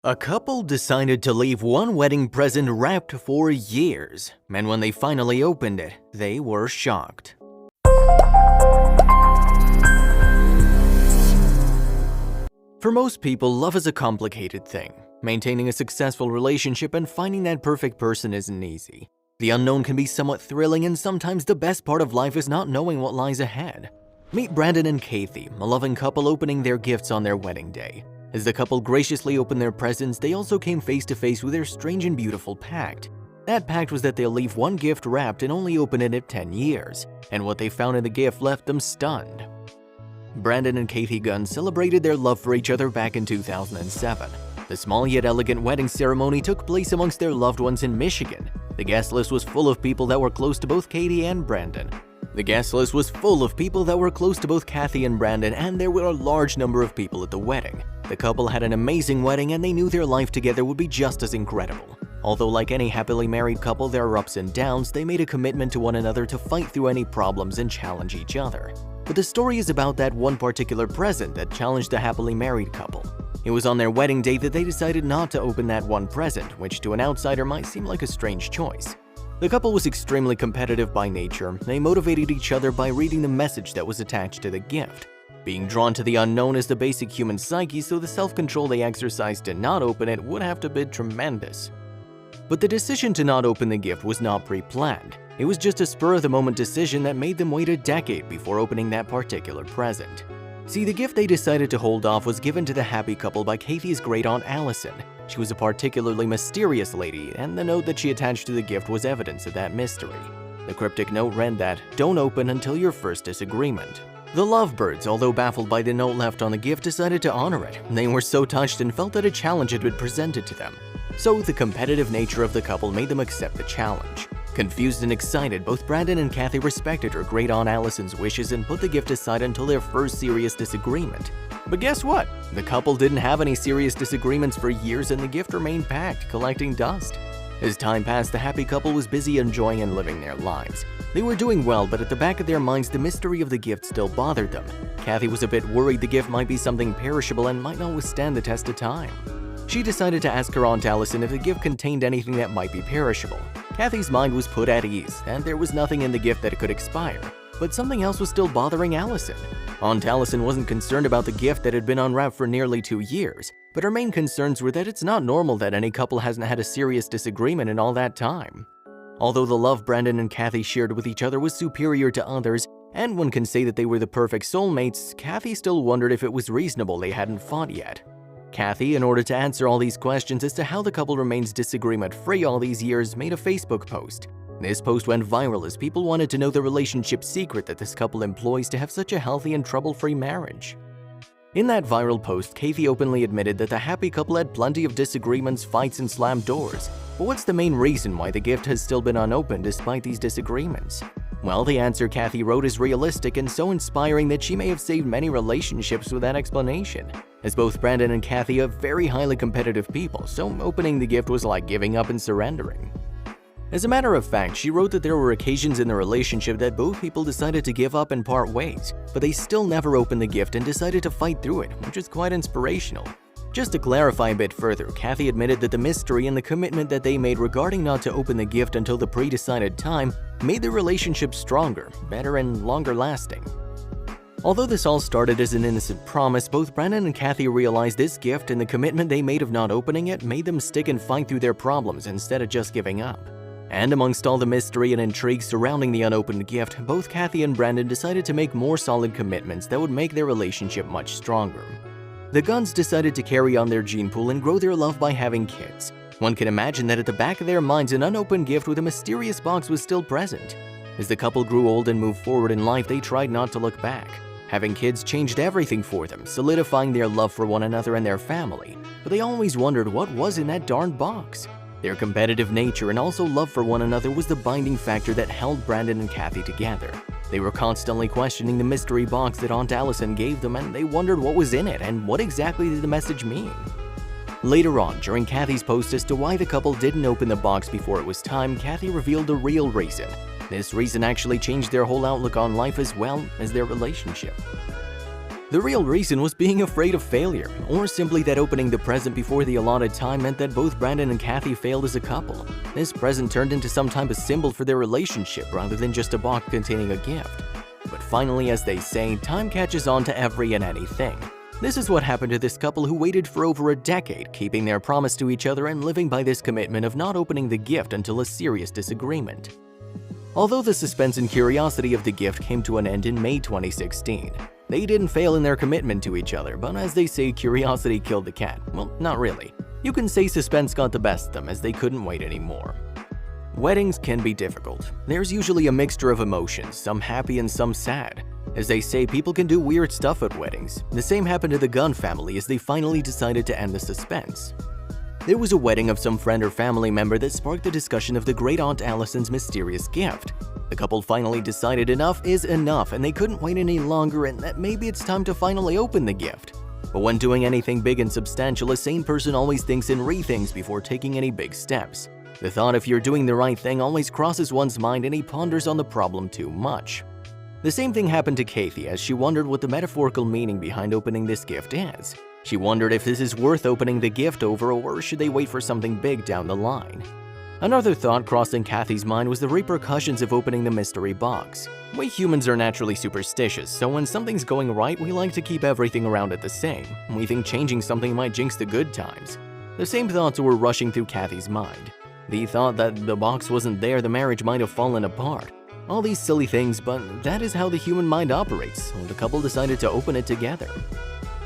A couple decided to leave one wedding present wrapped for years, and when they finally opened it, they were shocked. For most people, love is a complicated thing. Maintaining a successful relationship and finding that perfect person isn't easy. The unknown can be somewhat thrilling, and sometimes the best part of life is not knowing what lies ahead. Meet Brandon and Kathy, a loving couple opening their gifts on their wedding day. As the couple graciously opened their presents, they also came face to face with their strange and beautiful pact. That pact was that they'll leave one gift wrapped and only open it at 10 years, and what they found in the gift left them stunned. Brandon and Kathy Gunn celebrated their love for each other back in 2007. The small yet elegant wedding ceremony took place amongst their loved ones in Michigan. The guest list was full of people that were close to both Kathy and Brandon. and there were a large number of people at the wedding. The couple had an amazing wedding and they knew their life together would be just as incredible. Although like any happily married couple, there are ups and downs, they made a commitment to one another to fight through any problems and challenge each other. But the story is about that one particular present that challenged the happily married couple. It was on their wedding day that they decided not to open that one present, which to an outsider might seem like a strange choice. The couple was extremely competitive by nature. They motivated each other by reading the message that was attached to the gift. Being drawn to the unknown is the basic human psyche, so the self-control they exercised to not open it would have to be tremendous. But the decision to not open the gift was not pre-planned. It was just a spur-of-the-moment decision that made them wait a decade before opening that particular present. See, the gift they decided to hold off was given to the happy couple by Kathy's great-aunt Alison. She was a particularly mysterious lady, and the note that she attached to the gift was evidence of that mystery. The cryptic note read that, "Don't open until your first disagreement." The lovebirds, although baffled by the note left on the gift, decided to honor it. They were so touched and felt that a challenge had been presented to them. So the competitive nature of the couple made them accept the challenge. Confused and excited, both Brandon and Kathy respected her great-aunt Alison's wishes and put the gift aside until their first serious disagreement. But guess what? The couple didn't have any serious disagreements for years and the gift remained packed, collecting dust. As time passed, the happy couple was busy enjoying and living their lives. They were doing well, but at the back of their minds, the mystery of the gift still bothered them. Kathy was a bit worried the gift might be something perishable and might not withstand the test of time. She decided to ask her Aunt Alison if the gift contained anything that might be perishable. Kathy's mind was put at ease, and there was nothing in the gift that could expire. But something else was still bothering Alison. Aunt Alison wasn't concerned about the gift that had been unwrapped for nearly 2 years, but her main concerns were that it's not normal that any couple hasn't had a serious disagreement in all that time. Although the love Brandon and Kathy shared with each other was superior to others, and one can say that they were the perfect soulmates, Kathy still wondered if it was reasonable they hadn't fought yet. Kathy, in order to answer all these questions as to how the couple remains disagreement-free all these years, made a Facebook post. This post went viral as people wanted to know the relationship secret that this couple employs to have such a healthy and trouble-free marriage. In that viral post, Kathy openly admitted that the happy couple had plenty of disagreements, fights, and slammed doors. But what's the main reason why the gift has still been unopened despite these disagreements? Well, the answer Kathy wrote is realistic and so inspiring that she may have saved many relationships with that explanation. As both Brandon and Kathy are very highly competitive people, so opening the gift was like giving up and surrendering. As a matter of fact, she wrote that there were occasions in the relationship that both people decided to give up and part ways, but they still never opened the gift and decided to fight through it, which is quite inspirational. Just to clarify a bit further, Kathy admitted that the mystery and the commitment that they made regarding not to open the gift until the pre-decided time made their relationship stronger, better, and longer lasting. Although this all started as an innocent promise, both Brandon and Kathy realized this gift and the commitment they made of not opening it made them stick and fight through their problems instead of just giving up. And amongst all the mystery and intrigue surrounding the unopened gift, both Kathy and Brandon decided to make more solid commitments that would make their relationship much stronger. The Gunns decided to carry on their gene pool and grow their love by having kids. One can imagine that at the back of their minds, an unopened gift with a mysterious box was still present. As the couple grew old and moved forward in life, they tried not to look back. Having kids changed everything for them, solidifying their love for one another and their family. But they always wondered what was in that darned box. Their competitive nature and also love for one another was the binding factor that held Brandon and Kathy together. They were constantly questioning the mystery box that Aunt Alison gave them, and they wondered what was in it and what exactly did the message mean. Later on, during Kathy's post as to why the couple didn't open the box before it was time, Kathy revealed the real reason. This reason actually changed their whole outlook on life as well as their relationship. The real reason was being afraid of failure, or simply that opening the present before the allotted time meant that both Brandon and Kathy failed as a couple. This present turned into some type of symbol for their relationship rather than just a box containing a gift. But finally, as they say, time catches on to every and anything. This is what happened to this couple who waited for over a decade, keeping their promise to each other and living by this commitment of not opening the gift until a serious disagreement. Although the suspense and curiosity of the gift came to an end in May 2016, they didn't fail in their commitment to each other, but as they say, curiosity killed the cat. Well, not really. You can say suspense got the best of them as they couldn't wait anymore. Weddings can be difficult. There's usually a mixture of emotions, some happy and some sad. As they say, people can do weird stuff at weddings. The same happened to the Gunn family as they finally decided to end the suspense. There was a wedding of some friend or family member that sparked the discussion of the great aunt Alison's mysterious gift. The couple finally decided enough is enough and they couldn't wait any longer and that maybe it's time to finally open the gift. But when doing anything big and substantial, a sane person always thinks and rethinks before taking any big steps. The thought if you're doing the right thing always crosses one's mind and he ponders on the problem too much. The same thing happened to Kathy as she wondered what the metaphorical meaning behind opening this gift is. She wondered if this is worth opening the gift over or should they wait for something big down the line. Another thought crossing Kathy's mind was the repercussions of opening the mystery box. We humans are naturally superstitious, so when something's going right, we like to keep everything around it the same. We think changing something might jinx the good times. The same thoughts were rushing through Kathy's mind. The thought that the box wasn't there, the marriage might have fallen apart. All these silly things, but that is how the human mind operates, so the couple decided to open it together.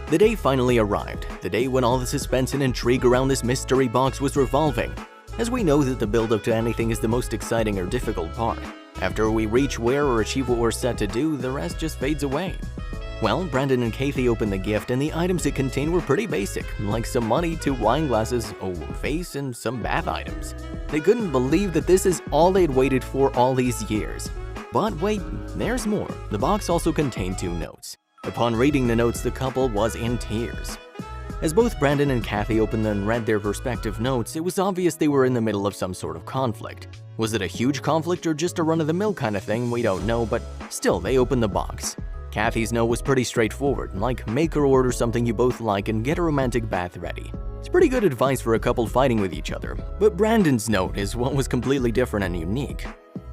The day finally arrived, the day when all the suspense and intrigue around this mystery box was revolving. As we know that the build-up to anything is the most exciting or difficult part. After we reach where or achieve what we're set to do, the rest just fades away. Well, Brandon and Kathy opened the gift and the items it contained were pretty basic, like some money, 2 wine glasses, a vase, and some bath items. They couldn't believe that this is all they'd waited for all these years. But wait, there's more. The box also contained 2 notes. Upon reading the notes, the couple was in tears. As both Brandon and Kathy opened and read their respective notes, it was obvious they were in the middle of some sort of conflict. Was it a huge conflict or just a run-of-the-mill kind of thing? We don't know, but still, they opened the box. Kathy's note was pretty straightforward, like make or order something you both like and get a romantic bath ready. It's pretty good advice for a couple fighting with each other, but Brandon's note is what was completely different and unique.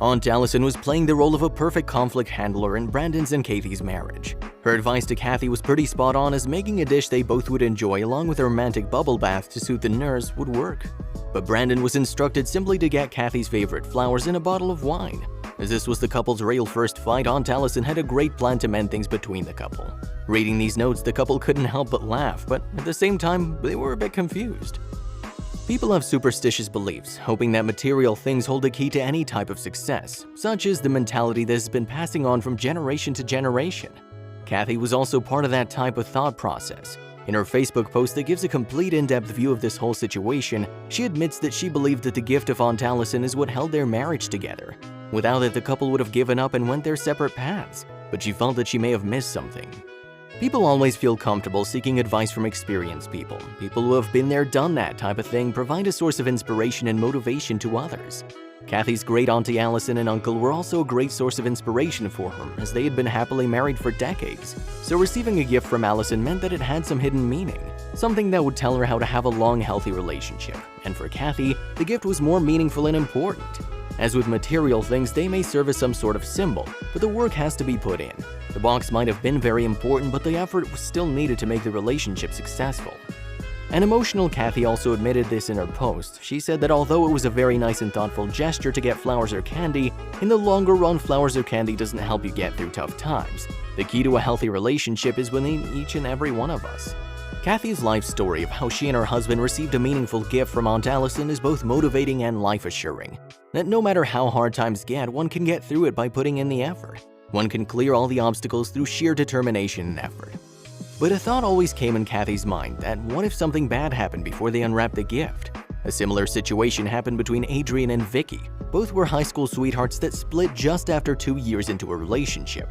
Aunt Alison was playing the role of a perfect conflict handler in Brandon's and Kathy's marriage. Her advice to Kathy was pretty spot on as making a dish they both would enjoy along with a romantic bubble bath to suit the nurse would work. But Brandon was instructed simply to get Kathy's favorite flowers and a bottle of wine. As this was the couple's real first fight, Aunt Alison had a great plan to mend things between the couple. Reading these notes, the couple couldn't help but laugh, but at the same time, they were a bit confused. People have superstitious beliefs, hoping that material things hold the key to any type of success, such as the mentality that has been passing on from generation to generation. Kathy was also part of that type of thought process. In her Facebook post that gives a complete in-depth view of this whole situation, she admits that she believed that the gift of Aunt Alison is what held their marriage together. Without it, the couple would have given up and went their separate paths, but she felt that she may have missed something. People always feel comfortable seeking advice from experienced people. People who have been there, done that type of thing provide a source of inspiration and motivation to others. Kathy's great auntie Alison and uncle were also a great source of inspiration for her, as they had been happily married for decades. So receiving a gift from Alison meant that it had some hidden meaning, something that would tell her how to have a long, healthy relationship. And for Kathy, the gift was more meaningful and important. As with material things, they may serve as some sort of symbol, but the work has to be put in. The box might have been very important, but the effort was still needed to make the relationship successful. An emotional Kathy also admitted this in her post. She said that although it was a very nice and thoughtful gesture to get flowers or candy, in the longer run, flowers or candy doesn't help you get through tough times. The key to a healthy relationship is within each and every one of us. Kathy's life story of how she and her husband received a meaningful gift from Aunt Alison is both motivating and life-assuring. That no matter how hard times get, one can get through it by putting in the effort. One can clear all the obstacles through sheer determination and effort. But a thought always came in Kathy's mind that what if something bad happened before they unwrapped the gift? A similar situation happened between Adrian and Vicky. Both were high school sweethearts that split just after 2 years into a relationship.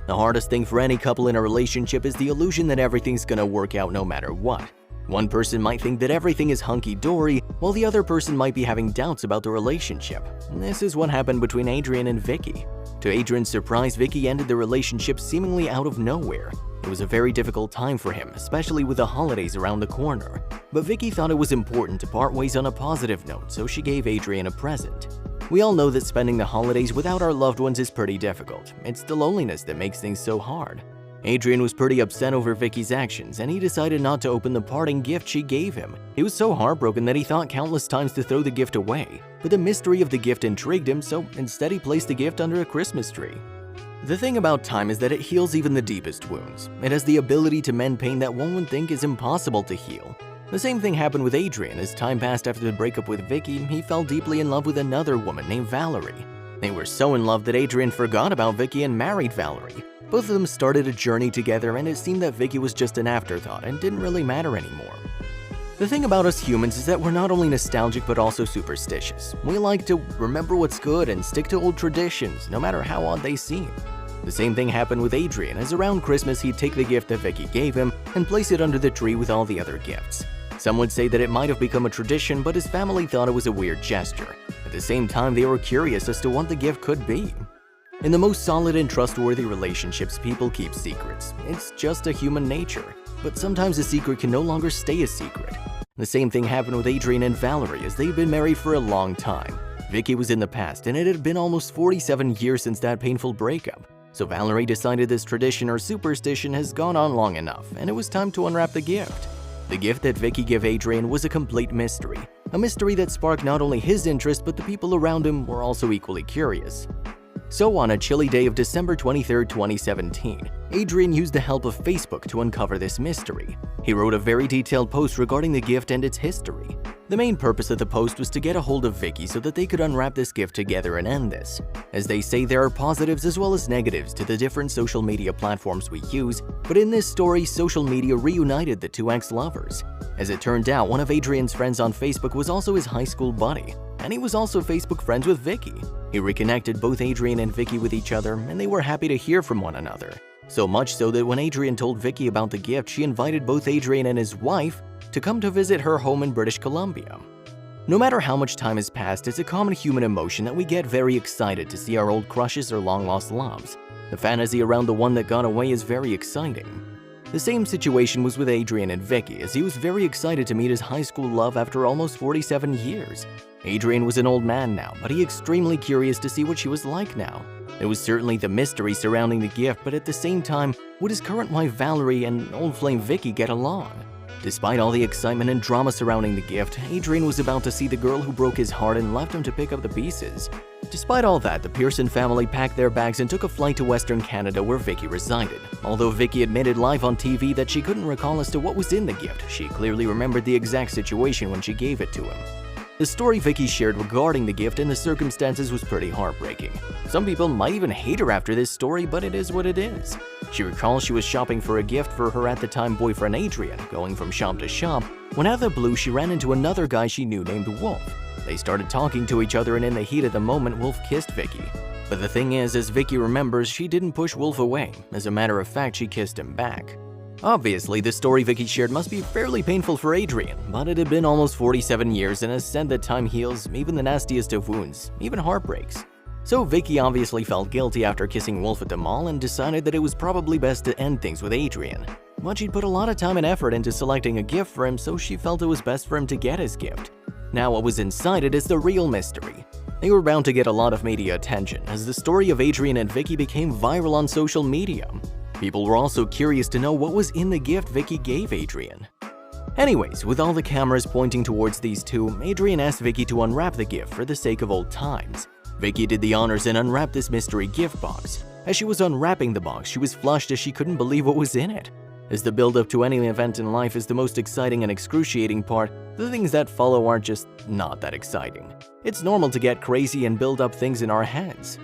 The hardest thing for any couple in a relationship is the illusion that everything's gonna work out no matter what. One person might think that everything is hunky-dory, while the other person might be having doubts about the relationship. This is what happened between Adrian and Vicky. To Adrian's surprise, Vicky ended the relationship seemingly out of nowhere. It was a very difficult time for him, especially with the holidays around the corner. But Vicky thought it was important to part ways on a positive note, so she gave Adrian a present. We all know that spending the holidays without our loved ones is pretty difficult. It's the loneliness that makes things so hard. Adrian was pretty upset over Vicky's actions, and he decided not to open the parting gift she gave him. He was so heartbroken that he thought countless times to throw the gift away, but the mystery of the gift intrigued him, so instead he placed the gift under a Christmas tree. The thing about time is that it heals even the deepest wounds. It has the ability to mend pain that one would think is impossible to heal. The same thing happened with Adrian. As time passed after the breakup with Vicky, he fell deeply in love with another woman named Valerie. They were so in love that Adrian forgot about Vicky and married Valerie. Both of them started a journey together, and it seemed that Vicky was just an afterthought and didn't really matter anymore. The thing about us humans is that we're not only nostalgic but also superstitious. We like to remember what's good and stick to old traditions, no matter how odd they seem. The same thing happened with Adrian, as around Christmas he'd take the gift that Vicky gave him and place it under the tree with all the other gifts. Some would say that it might have become a tradition, but his family thought it was a weird gesture. At the same time, they were curious as to what the gift could be. In the most solid and trustworthy relationships, people keep secrets. It's just a human nature. But sometimes a secret can no longer stay a secret. The same thing happened with Adrian and Valerie, as they'd been married for a long time. Vicky was in the past, and it had been almost 47 years since that painful breakup. So Valerie decided this tradition or superstition has gone on long enough, and it was time to unwrap the gift. The gift that Vicky gave Adrian was a complete mystery. A mystery that sparked not only his interest, but the people around him were also equally curious. So on a chilly day of December 23, 2017, Adrian used the help of Facebook to uncover this mystery. He wrote a very detailed post regarding the gift and its history. The main purpose of the post was to get a hold of Vicky so that they could unwrap this gift together and end this. As they say, there are positives as well as negatives to the different social media platforms we use, but in this story, social media reunited the two ex-lovers. As it turned out, one of Adrian's friends on Facebook was also his high school buddy, and he was also Facebook friends with Vicky. He reconnected both Adrian and Vicky with each other, and they were happy to hear from one another. So much so that when Adrian told Vicky about the gift, she invited both Adrian and his wife to come to visit her home in British Columbia. No matter how much time has passed, it's a common human emotion that we get very excited to see our old crushes or long-lost loves. The fantasy around the one that got away is very exciting. The same situation was with Adrian and Vicky, as he was very excited to meet his high school love after almost 47 years. Adrian was an old man now, but he extremely curious to see what she was like now. There was certainly the mystery surrounding the gift, but at the same time, would his current wife Valerie and old flame Vicky get along? Despite all the excitement and drama surrounding the gift, Adrian was about to see the girl who broke his heart and left him to pick up the pieces. Despite all that, the Pearson family packed their bags and took a flight to Western Canada where Vicky resided. Although Vicky admitted live on TV that she couldn't recall as to what was in the gift, she clearly remembered the exact situation when she gave it to him. The story Vicky shared regarding the gift and the circumstances was pretty heartbreaking. Some people might even hate her after this story, but it is what it is. She recalls she was shopping for a gift for her at the time boyfriend Adrian, going from shop to shop, when out of the blue she ran into another guy she knew named Wolf. They started talking to each other, and in the heat of the moment, Wolf kissed Vicky. But the thing is, as Vicky remembers, she didn't push Wolf away. As a matter of fact, she kissed him back. Obviously, the story Vicky shared must be fairly painful for Adrian, but it had been almost 47 years and has said that time heals even the nastiest of wounds, even heartbreaks. So Vicky obviously felt guilty after kissing Wolf at the mall and decided that it was probably best to end things with Adrian. But she'd put a lot of time and effort into selecting a gift for him, so she felt it was best for him to get his gift. Now what was inside it is the real mystery. They were bound to get a lot of media attention, as the story of Adrian and Vicky became viral on social media. People were also curious to know what was in the gift Vicky gave Adrian. Anyways, with all the cameras pointing towards these two, Adrian asked Vicky to unwrap the gift for the sake of old times. Vicky did the honors and unwrapped this mystery gift box. As she was unwrapping the box, she was flushed as she couldn't believe what was in it. As the build-up to any event in life is the most exciting and excruciating part, the things that follow are just not that exciting. It's normal to get crazy and build up things in our heads.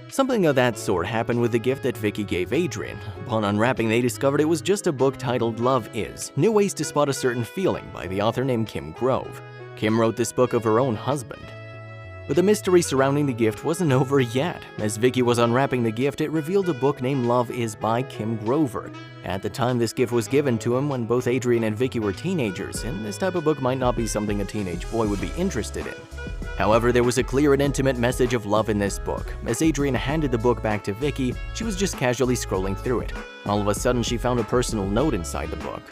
Something of that sort happened with the gift that Vicky gave Adrian. Upon unwrapping, they discovered it was just a book titled Love Is: New Ways to Spot a Certain Feeling by the author named Kim Grove. Kim wrote this book of her own husband. But the mystery surrounding the gift wasn't over yet. As Vicky was unwrapping the gift, it revealed a book named Love Is by Kim Grover. At the time, this gift was given to him when both Adrian and Vicky were teenagers, and this type of book might not be something a teenage boy would be interested in. However, there was a clear and intimate message of love in this book. As Adrian handed the book back to Vicky, she was just casually scrolling through it. All of a sudden, she found a personal note inside the book.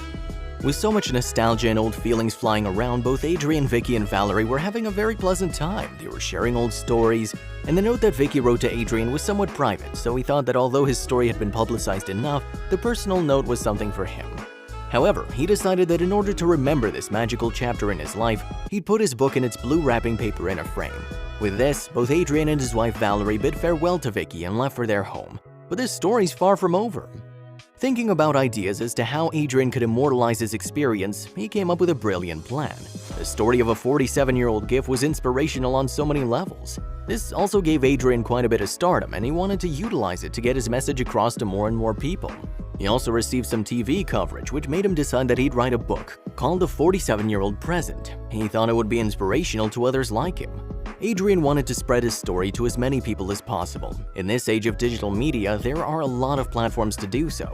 With so much nostalgia and old feelings flying around, both Adrian, Vicky, and Valerie were having a very pleasant time. They were sharing old stories, and the note that Vicky wrote to Adrian was somewhat private, so he thought that although his story had been publicized enough, the personal note was something for him. However, he decided that in order to remember this magical chapter in his life, he'd put his book in its blue wrapping paper in a frame. With this, both Adrian and his wife Valerie bid farewell to Vicky and left for their home. But this story's far from over. Thinking about ideas as to how Adrian could immortalize his experience, he came up with a brilliant plan. The story of a 47-year-old gift was inspirational on so many levels. This also gave Adrian quite a bit of stardom, and he wanted to utilize it to get his message across to more and more people. He also received some TV coverage, which made him decide that he'd write a book called The 47-Year-Old Present. He thought it would be inspirational to others like him. Adrian wanted to spread his story to as many people as possible. In this age of digital media, there are a lot of platforms to do so.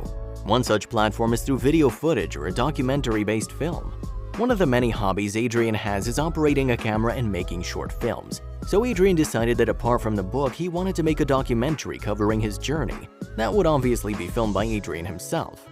One such platform is through video footage or a documentary-based film. One of the many hobbies Adrian has is operating a camera and making short films. So Adrian decided that apart from the book, he wanted to make a documentary covering his journey. That would obviously be filmed by Adrian himself.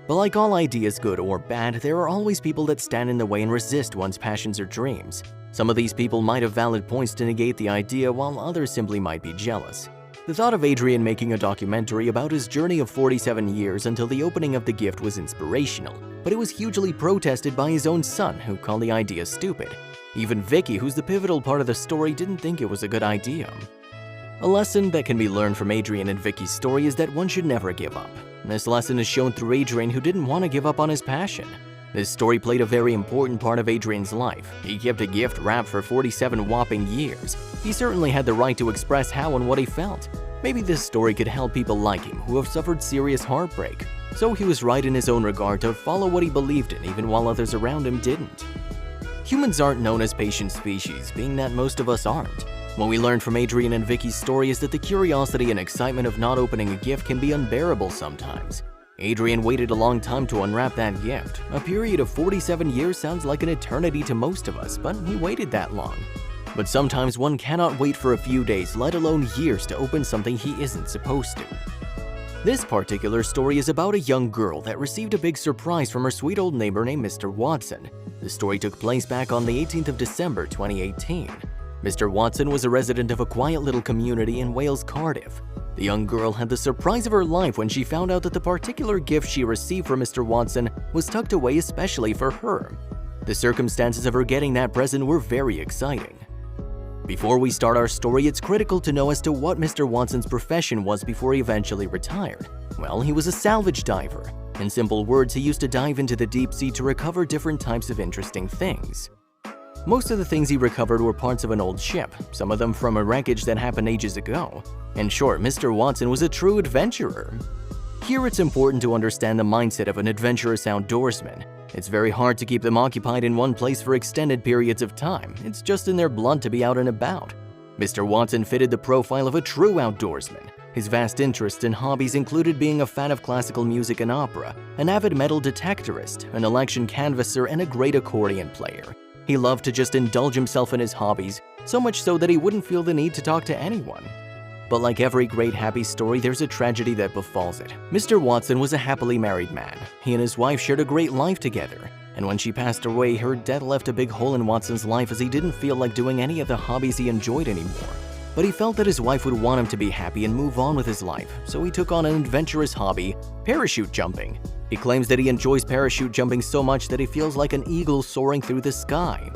But like all ideas, good or bad, there are always people that stand in the way and resist one's passions or dreams. Some of these people might have valid points to negate the idea, while others simply might be jealous. The thought of Adrian making a documentary about his journey of 47 years until the opening of the gift was inspirational, but it was hugely protested by his own son, who called the idea stupid. Even Vicky, who's the pivotal part of the story, didn't think it was a good idea. A lesson that can be learned from Adrian and Vicky's story is that one should never give up. This lesson is shown through Adrian, who didn't want to give up on his passion. This story played a very important part of Adrian's life. He kept a gift wrapped for 47 whopping years. He certainly had the right to express how and what he felt. Maybe this story could help people like him who have suffered serious heartbreak. So he was right in his own regard to follow what he believed in, even while others around him didn't. Humans aren't known as patient species, being that most of us aren't. What we learned from Adrian and Vicky's story is that the curiosity and excitement of not opening a gift can be unbearable sometimes. Adrian waited a long time to unwrap that gift. A period of 47 years sounds like an eternity to most of us, but he waited that long. But sometimes one cannot wait for a few days, let alone years, to open something he isn't supposed to. This particular story is about a young girl that received a big surprise from her sweet old neighbor named Mr. Watson. The story took place back on the 18th of December 2018. Mr. Watson was a resident of a quiet little community in Wales, Cardiff. The young girl had the surprise of her life when she found out that the particular gift she received from Mr. Watson was tucked away especially for her. The circumstances of her getting that present were very exciting. Before we start our story, it's critical to know as to what Mr. Watson's profession was before he eventually retired. Well, he was a salvage diver. In simple words, he used to dive into the deep sea to recover different types of interesting things. Most of the things he recovered were parts of an old ship, some of them from a wreckage that happened ages ago. In short, Mr. Watson was a true adventurer. Here it's important to understand the mindset of an adventurous outdoorsman. It's very hard to keep them occupied in one place for extended periods of time. It's just in their blood to be out and about. Mr. Watson fitted the profile of a true outdoorsman. His vast interests and hobbies included being a fan of classical music and opera, an avid metal detectorist, an election canvasser, and a great accordion player. He loved to just indulge himself in his hobbies, so much so that he wouldn't feel the need to talk to anyone. But like every great happy story, there's a tragedy that befalls it. Mr. Watson was a happily married man. He and his wife shared a great life together, and when she passed away, her death left a big hole in Watson's life as he didn't feel like doing any of the hobbies he enjoyed anymore. But he felt that his wife would want him to be happy and move on with his life, so he took on an adventurous hobby, parachute jumping. He claims that he enjoys parachute jumping so much that he feels like an eagle soaring through the sky.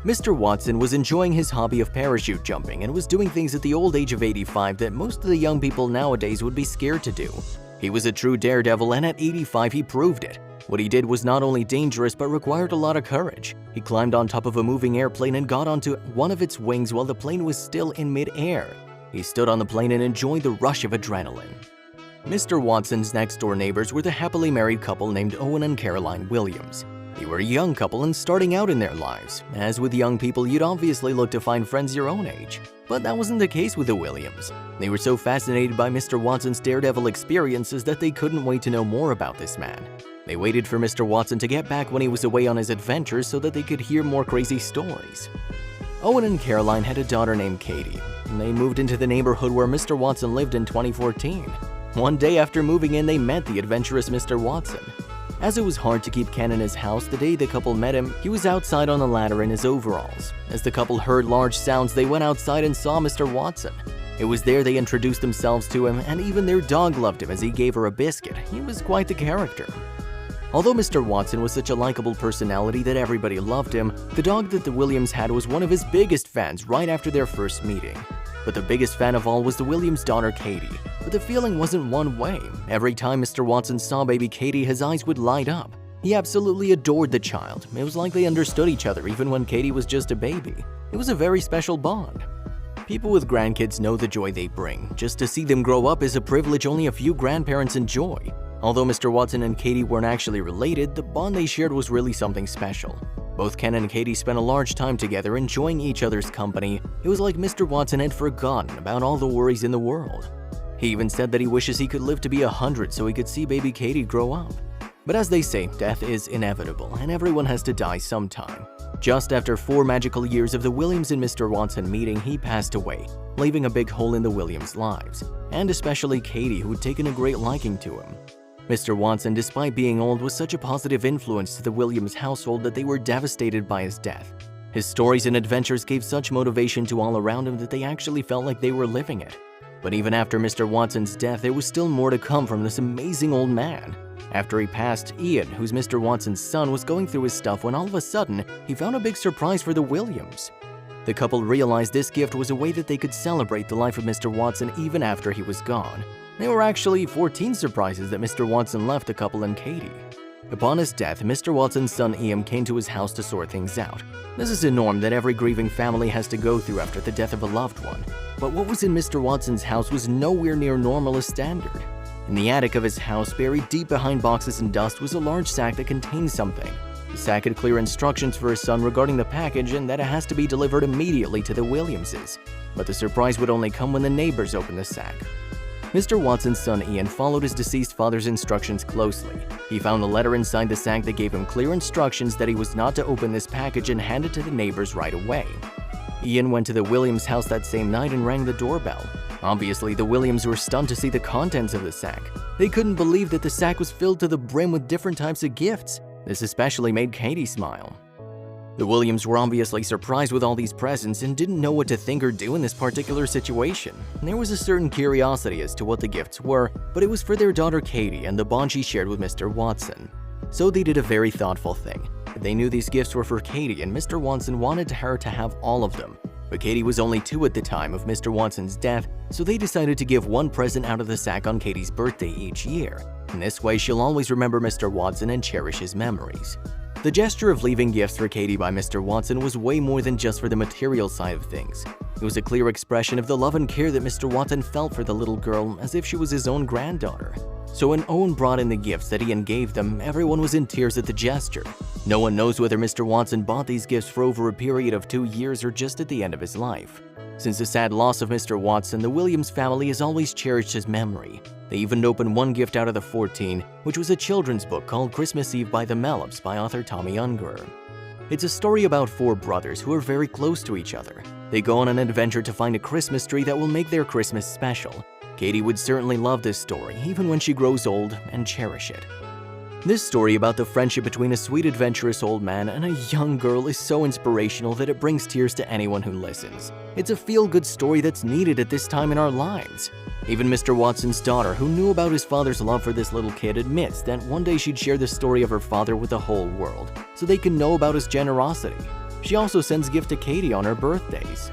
Mr. Watson was enjoying his hobby of parachute jumping and was doing things at the old age of 85 that most of the young people nowadays would be scared to do. He was a true daredevil, and at 85 he proved it. What he did was not only dangerous but required a lot of courage. He climbed on top of a moving airplane and got onto one of its wings while the plane was still in mid-air. He stood on the plane and enjoyed the rush of adrenaline. Mr. Watson's next-door neighbors were the happily married couple named Owen and Caroline Williams. They were a young couple and starting out in their lives. As with young people, you'd obviously look to find friends your own age. But that wasn't the case with the Williams. They were so fascinated by Mr. Watson's daredevil experiences that they couldn't wait to know more about this man. They waited for Mr. Watson to get back when he was away on his adventures so that they could hear more crazy stories. Owen and Caroline had a daughter named Katie, and they moved into the neighborhood where Mr. Watson lived in 2014. One day after moving in, they met the adventurous Mr. Watson. As it was hard to keep Ken in his house, the day the couple met him, he was outside on a ladder in his overalls. As the couple heard large sounds, they went outside and saw Mr. Watson. It was there they introduced themselves to him, and even their dog loved him as he gave her a biscuit. He was quite the character. Although Mr. Watson was such a likable personality that everybody loved him, the dog that the Williams had was one of his biggest fans right after their first meeting. But the biggest fan of all was the Williams' daughter Katie. But the feeling wasn't one way. Every time Mr. Watson saw baby Katie, his eyes would light up. He absolutely adored the child. It was like they understood each other even when Katie was just a baby. It was a very special bond. People with grandkids know the joy they bring. Just to see them grow up is a privilege only a few grandparents enjoy. Although Mr. Watson and Katie weren't actually related, the bond they shared was really something special. Both Ken and Katie spent a large time together enjoying each other's company. It was like Mr. Watson had forgotten about all the worries in the world. He even said that he wishes he could live to be 100 so he could see baby Katie grow up. But as they say, death is inevitable and everyone has to die sometime. Just after 4 magical years of the Williams and Mr. Watson meeting, he passed away, leaving a big hole in the Williams' lives, and especially Katie, who had taken a great liking to him. Mr. Watson, despite being old, was such a positive influence to the Williams household that they were devastated by his death. His stories and adventures gave such motivation to all around him that they actually felt like they were living it. But even after Mr. Watson's death, there was still more to come from this amazing old man. After he passed, Ian, who's Mr. Watson's son, was going through his stuff when all of a sudden, he found a big surprise for the Williams. The couple realized this gift was a way that they could celebrate the life of Mr. Watson even after he was gone. There were actually 14 surprises that Mr. Watson left the couple and Katie. Upon his death, Mr. Watson's son Ian came to his house to sort things out. This is a norm that every grieving family has to go through after the death of a loved one. But what was in Mr. Watson's house was nowhere near normal as standard. In the attic of his house, buried deep behind boxes and dust, was a large sack that contained something. The sack had clear instructions for his son regarding the package and that it has to be delivered immediately to the Williamses. But the surprise would only come when the neighbors opened the sack. Mr. Watson's son Ian followed his deceased father's instructions closely. He found a letter inside the sack that gave him clear instructions that he was not to open this package and hand it to the neighbors right away. Ian went to the Williams' house that same night and rang the doorbell. Obviously, the Williams were stunned to see the contents of the sack. They couldn't believe that the sack was filled to the brim with different types of gifts. This especially made Katie smile. The Williams were obviously surprised with all these presents and didn't know what to think or do in this particular situation. There was a certain curiosity as to what the gifts were, but it was for their daughter Katie and the bond she shared with Mr. Watson. So they did a very thoughtful thing. They knew these gifts were for Katie and Mr. Watson wanted her to have all of them. But Katie was only 2 at the time of Mr. Watson's death, so they decided to give one present out of the sack on Katie's birthday each year. In this way, she'll always remember Mr. Watson and cherish his memories. The gesture of leaving gifts for Katie by Mr. Watson was way more than just for the material side of things. It was a clear expression of the love and care that Mr. Watson felt for the little girl as if she was his own granddaughter. So when Owen brought in the gifts that Ian gave them, everyone was in tears at the gesture. No one knows whether Mr. Watson bought these gifts for over a period of 2 years or just at the end of his life. Since the sad loss of Mr. Watson, the Williams family has always cherished his memory. They even opened one gift out of the 14, which was a children's book called Christmas Eve by the Mellops by author Tommy Ungar. It's a story about 4 brothers who are very close to each other. They go on an adventure to find a Christmas tree that will make their Christmas special. Katie would certainly love this story, even when she grows old, and cherish it. This story about the friendship between a sweet adventurous old man and a young girl is so inspirational that it brings tears to anyone who listens. It's a feel-good story that's needed at this time in our lives. Even Mr. Watson's daughter, who knew about his father's love for this little kid, admits that one day she'd share the story of her father with the whole world, so they can know about his generosity. She also sends gifts to Katie on her birthdays.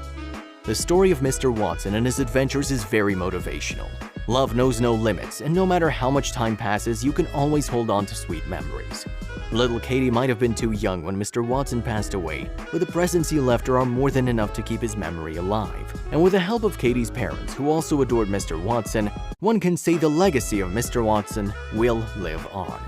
The story of Mr. Watson and his adventures is very motivational. Love knows no limits, and no matter how much time passes, you can always hold on to sweet memories. Little Katie might have been too young when Mr. Watson passed away, but the presents he left her are more than enough to keep his memory alive. And with the help of Katie's parents, who also adored Mr. Watson, one can say the legacy of Mr. Watson will live on.